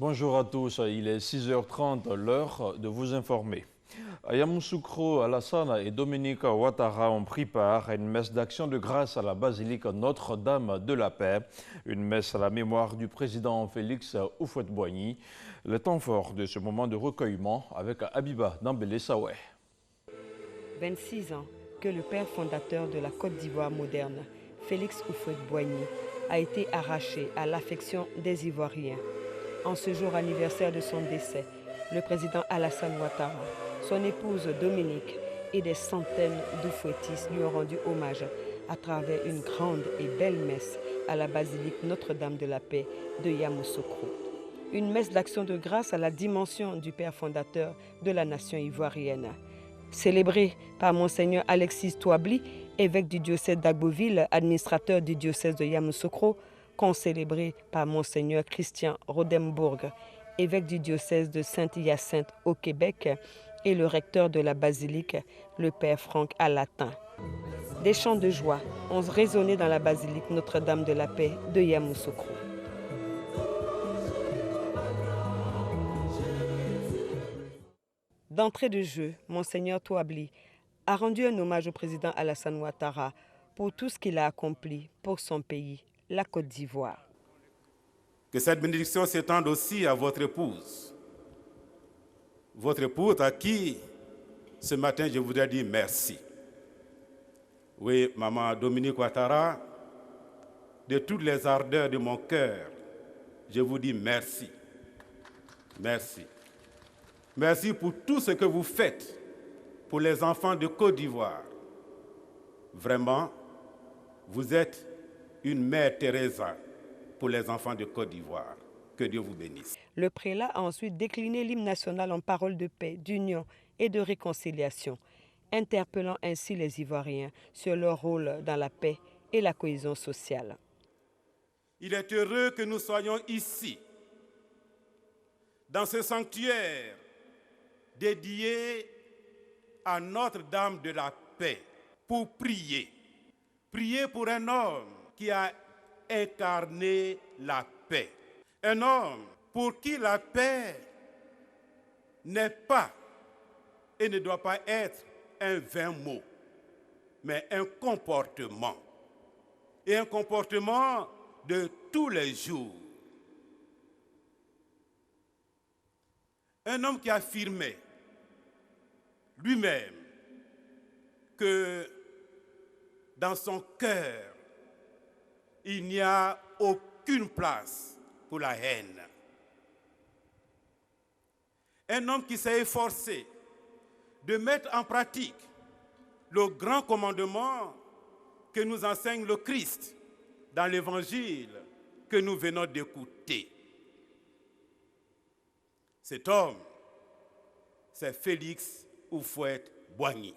Bonjour à tous, il est 6h30, l'heure de vous informer. Yamoussoukro, Alassane et Dominique Ouattara ont pris part à une messe d'action de grâce à la basilique Notre-Dame de la Paix, une messe à la mémoire du président Félix Houphouët-Boigny. Le temps fort de ce moment de recueillement avec Habiba Dambélé-Sawé. 26 ans que le père fondateur de la Côte d'Ivoire moderne, Félix Houphouët-Boigny, a été arraché à l'affection des Ivoiriens. En ce jour anniversaire de son décès, le président Alassane Ouattara, son épouse Dominique et des centaines d'Oufouettistes lui ont rendu hommage à travers une grande et belle messe à la basilique Notre-Dame de la Paix de Yamoussoukro. Une messe d'action de grâce à la dimension du père fondateur de la nation ivoirienne. Célébrée par Monseigneur Alexis Touabli, évêque du diocèse d'Agboville, administrateur du diocèse de Yamoussoukro, concélébrée par Monseigneur Christian Rodembourg, évêque du diocèse de Saint-Hyacinthe au Québec, et le recteur de la basilique, le père Franck Alatin. Des chants de joie ont résonné dans la basilique Notre-Dame de la Paix de Yamoussoukro. D'entrée de jeu, Monseigneur Touabli a rendu un hommage au président Alassane Ouattara pour tout ce qu'il a accompli pour son pays, la Côte d'Ivoire. Que cette bénédiction s'étende aussi à votre épouse à qui, ce matin, je voudrais dire merci. Oui, maman Dominique Ouattara, de toutes les ardeurs de mon cœur, je vous dis merci. Merci. Merci pour tout ce que vous faites pour les enfants de Côte d'Ivoire. Vraiment, vous êtes une mère Teresa pour les enfants de Côte d'Ivoire. Que Dieu vous bénisse. Le prélat a ensuite décliné l'hymne national en paroles de paix, d'union et de réconciliation, interpellant ainsi les Ivoiriens sur leur rôle dans la paix et la cohésion sociale. Il est heureux que nous soyons ici, dans ce sanctuaire dédié à Notre-Dame de la Paix, pour prier. Prier pour un homme qui a incarné la paix. Un homme pour qui la paix n'est pas et ne doit pas être un vain mot, mais un comportement. Et un comportement de tous les jours. Un homme qui affirmait lui-même que dans son cœur, il n'y a aucune place pour la haine. Un homme qui s'est efforcé de mettre en pratique le grand commandement que nous enseigne le Christ dans l'évangile que nous venons d'écouter. Cet homme, c'est Félix Houphouët-Boigny,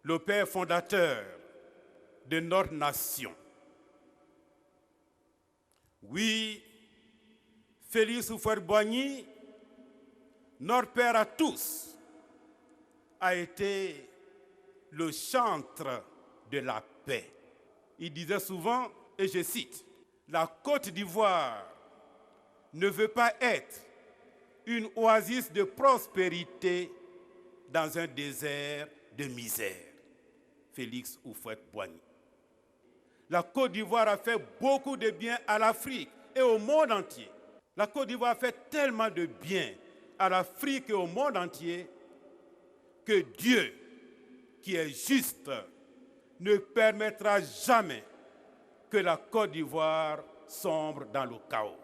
le père fondateur de notre nation. Oui, Félix Houphouët-Boigny, notre père à tous, a été le chantre de la paix. Il disait souvent, et je cite, « La Côte d'Ivoire ne veut pas être une oasis de prospérité dans un désert de misère. » Félix Houphouët-Boigny. La Côte d'Ivoire a fait beaucoup de bien à l'Afrique et au monde entier. La Côte d'Ivoire a fait tellement de bien à l'Afrique et au monde entier que Dieu, qui est juste, ne permettra jamais que la Côte d'Ivoire sombre dans le chaos.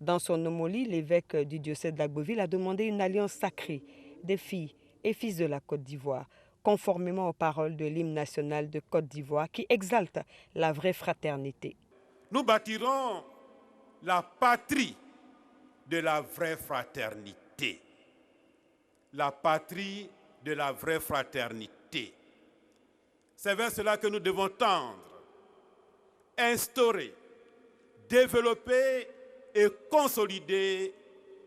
Dans son homélie, l'évêque du diocèse d'Agboville a demandé une alliance sacrée des filles et fils de la Côte d'Ivoire, conformément aux paroles de l'hymne national de Côte d'Ivoire qui exalte la vraie fraternité. Nous bâtirons la patrie de la vraie fraternité. La patrie de la vraie fraternité. C'est vers cela que nous devons tendre, instaurer, développer et consolider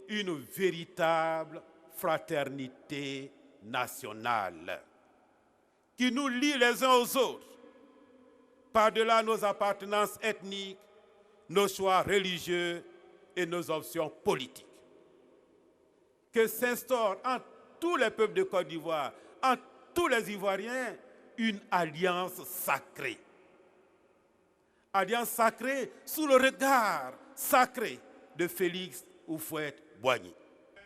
une véritable fraternité nationale qui nous lie les uns aux autres par-delà nos appartenances ethniques, nos choix religieux et nos options politiques. Que s'instaure entre tous les peuples de Côte d'Ivoire, entre tous les Ivoiriens, une alliance sacrée. Alliance sacrée sous le regard sacré de Félix Houphouët-Boigny.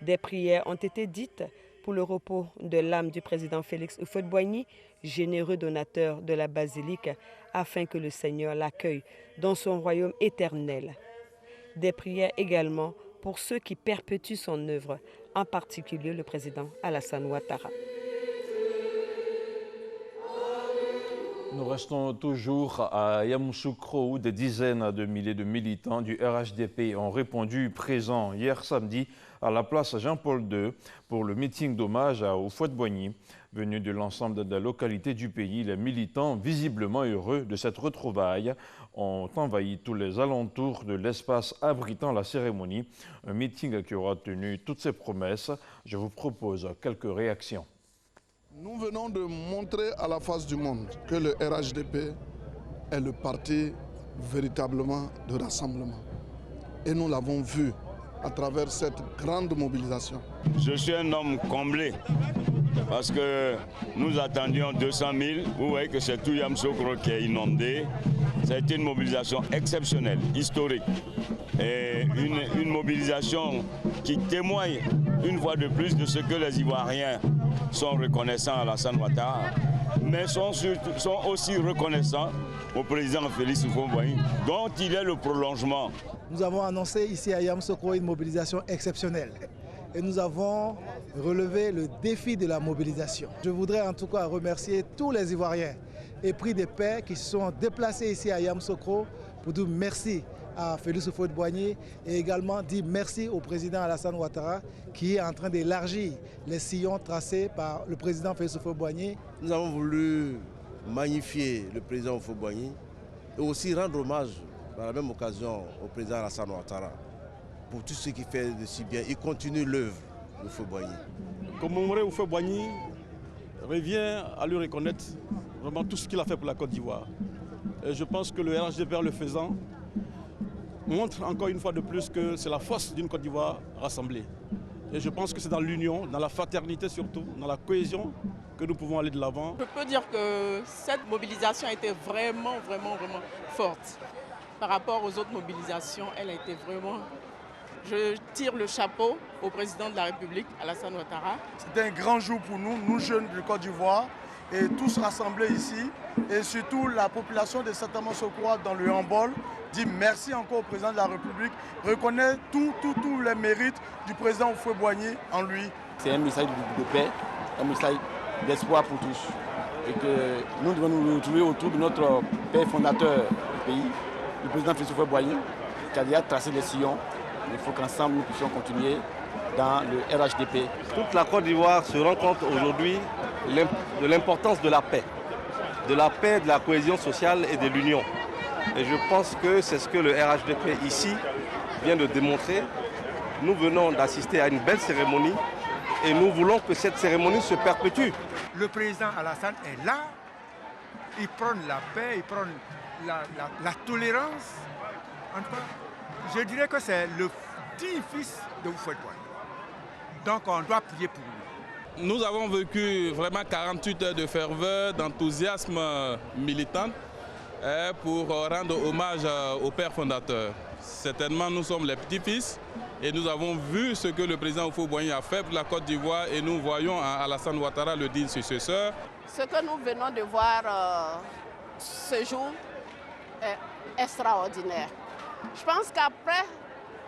Des prières ont été dites pour le repos de l'âme du président Félix Houphouët-Boigny, généreux donateur de la basilique, afin que le Seigneur l'accueille dans son royaume éternel. Des prières également pour ceux qui perpétuent son œuvre, en particulier le président Alassane Ouattara. Nous restons toujours à Yamoussoukro où des dizaines de milliers de militants du RHDP ont répondu présents hier samedi à la place Jean-Paul II pour le meeting d'hommage à Houphouët-Boigny. Venus de l'ensemble des localités du pays, les militants, visiblement heureux de cette retrouvaille, ont envahi tous les alentours de l'espace abritant la cérémonie. Un meeting qui aura tenu toutes ses promesses. Je vous propose quelques réactions. Nous venons de montrer à la face du monde que le RHDP est le parti véritablement de rassemblement. Et nous l'avons vu à travers cette grande mobilisation. Je suis un homme comblé parce que nous attendions 200 000. Vous voyez que c'est tout Yamoussoukro qui est inondé. Ça a été une mobilisation exceptionnelle, historique. Et une mobilisation qui témoigne une fois de plus de ce que les Ivoiriens sont reconnaissants à Alassane Ouattara, mais sont aussi reconnaissants au président Félix Houphouët-Boigny, dont il est le prolongement. Nous avons annoncé ici à Yamoussoukro une mobilisation exceptionnelle et nous avons relevé le défi de la mobilisation. Je voudrais en tout cas remercier tous les Ivoiriens et prix de paix qui se sont déplacés ici à Yamoussoukro pour dire merci à Félix Houphouët-Boigny et également dire merci au président Alassane Ouattara qui est en train d'élargir les sillons tracés par le président Félix Houphouët-Boigny. Nous avons voulu magnifier le président Houphouët-Boigny et aussi rendre hommage par la même occasion au président Alassane Ouattara pour tout ce qu'il fait de si bien. Il continue l'œuvre de Houphouët-Boigny. Commémorer Houphouët-Boigny revient à lui reconnaître vraiment tout ce qu'il a fait pour la Côte d'Ivoire. Et je pense que le RHDP, le faisant, montre encore une fois de plus que c'est la force d'une Côte d'Ivoire rassemblée. Et je pense que c'est dans l'union, dans la fraternité surtout, dans la cohésion que nous pouvons aller de l'avant. Je peux dire que cette mobilisation a été vraiment forte. Par rapport aux autres mobilisations, elle a été vraiment... Je tire le chapeau au président de la République, Alassane Ouattara. C'est un grand jour pour nous, nous jeunes de Côte d'Ivoire, et tous rassemblés ici, et surtout la population de Yamoussoukro dans le handball, dit merci encore au président de la République, reconnaît tous les mérites du président Houphouët-Boigny en lui. C'est un message de paix, un message d'espoir pour tous. Et que nous devons nous retrouver autour de notre père fondateur du pays, le président Félix Houphouët-Boigny, qui a déjà tracé les sillons. Il faut qu'ensemble nous puissions continuer dans le RHDP. Toute la Côte d'Ivoire se rend compte aujourd'hui de l'importance de la paix, de la cohésion sociale et de l'union. Et je pense que c'est ce que le RHDP ici vient de démontrer. Nous venons d'assister à une belle cérémonie et nous voulons que cette cérémonie se perpétue. Le président Alassane est là, il prône la paix, il prône la tolérance. En tout cas, je dirais que c'est le petit fils de Houphouët-Boigny. Donc on doit prier pour lui. Nous avons vécu vraiment 48 heures de ferveur, d'enthousiasme militant pour rendre hommage au père fondateur. Certainement, nous sommes les petits-fils et nous avons vu ce que le président Houphouët-Boigny a fait pour la Côte d'Ivoire et nous voyons à Alassane Ouattara le digne successeur. Ce que nous venons de voir ce jour est extraordinaire. Je pense qu'après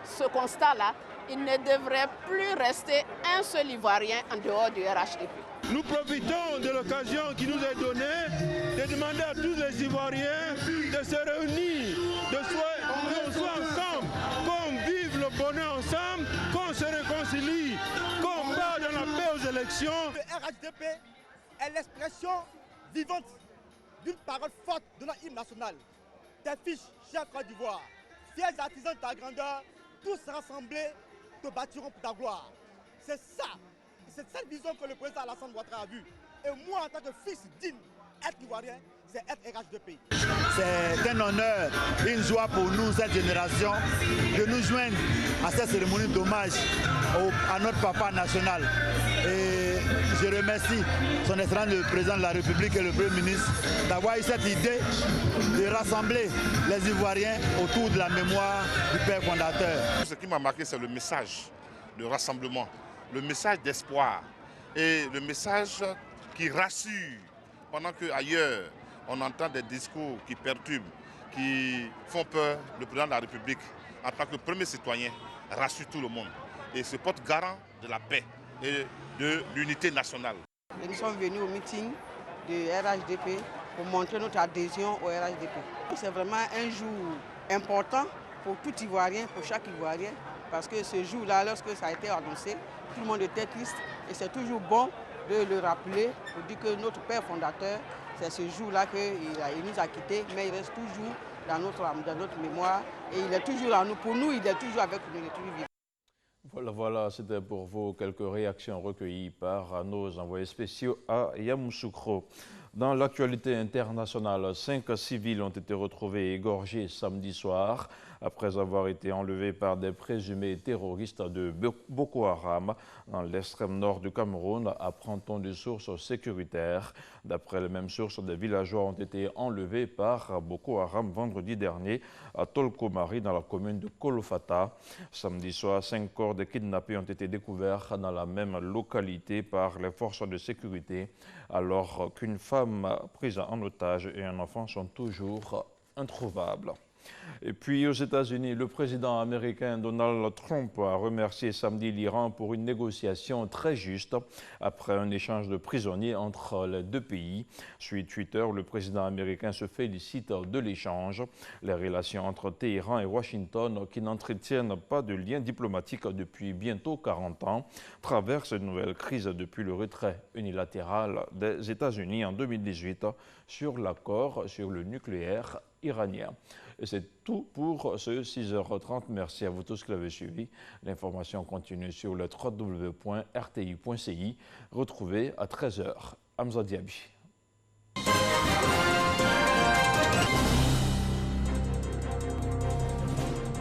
ce constat-là, il ne devrait plus rester un seul Ivoirien en dehors du RHDP. Nous profitons de l'occasion qui nous est donnée de demander à tous les Ivoiriens de se réunir, qu'on soit ensemble, qu'on vive le bonheur ensemble, qu'on se réconcilie, qu'on va dans la paix aux élections. Le RHDP est l'expression vivante d'une parole forte de notre hymne national. Tes fils, chers Côte d'Ivoire, fiers artisans de ta grandeur, tous rassemblés te bâtiront pour ta gloire. C'est ça, c'est cette vision que le président Alassane Ouattara a vue. Et moi, en tant que fils digne, être ivoirien, c'est être RHDP. C'est un honneur, une joie pour nous, cette génération, de nous joindre à cette cérémonie d'hommage à notre papa national. Et je remercie son Excellence le Président de la République et le Premier ministre d'avoir eu cette idée de rassembler les Ivoiriens autour de la mémoire du père fondateur. Ce qui m'a marqué, c'est le message de rassemblement, le message d'espoir et le message qui rassure pendant qu'ailleurs on entend des discours qui perturbent, qui font peur. Le président de la République, en tant que premier citoyen, rassure tout le monde et se porte garant de la paix et de l'unité nationale. Nous sommes venus au meeting du RHDP pour montrer notre adhésion au RHDP. C'est vraiment un jour important pour tout Ivoirien, pour chaque Ivoirien, parce que ce jour-là, lorsque ça a été annoncé, tout le monde était triste et c'est toujours bon de le rappeler pour dire que notre père fondateur, c'est ce jour-là qu'il nous a quittés, mais il reste toujours dans notre mémoire et il est toujours à nous. Pour nous, il est toujours avec nous, il est toujours vivant. Voilà, c'était pour vous quelques réactions recueillies par nos envoyés spéciaux à Yamoussoukro. Dans l'actualité internationale, 5 civils ont été retrouvés égorgés samedi soir après avoir été enlevés par des présumés terroristes de Boko Haram dans l'extrême nord du Cameroun, apprend-on de sources sécuritaires. D'après les mêmes sources, des villageois ont été enlevés par Boko Haram vendredi dernier à Tolkomari dans la commune de Kolofata. Samedi soir, 5 corps de kidnappés ont été découverts dans la même localité par les forces de sécurité, alors qu'une femme prise en otage et un enfant sont toujours introuvables. Et puis aux États-Unis, le président américain Donald Trump a remercié samedi l'Iran pour une négociation très juste après un échange de prisonniers entre les deux pays. Sur Twitter, le président américain se félicite de l'échange. Les relations entre Téhéran et Washington, qui n'entretiennent pas de lien diplomatique depuis bientôt 40 ans, traversent une nouvelle crise depuis le retrait unilatéral des États-Unis en 2018 sur l'accord sur le nucléaire iranien. Et c'est tout pour ce 6h30. Merci à vous tous qui l'avez suivi. L'information continue sur le www.rti.ci. Retrouvez à 13h Hamza Diaby.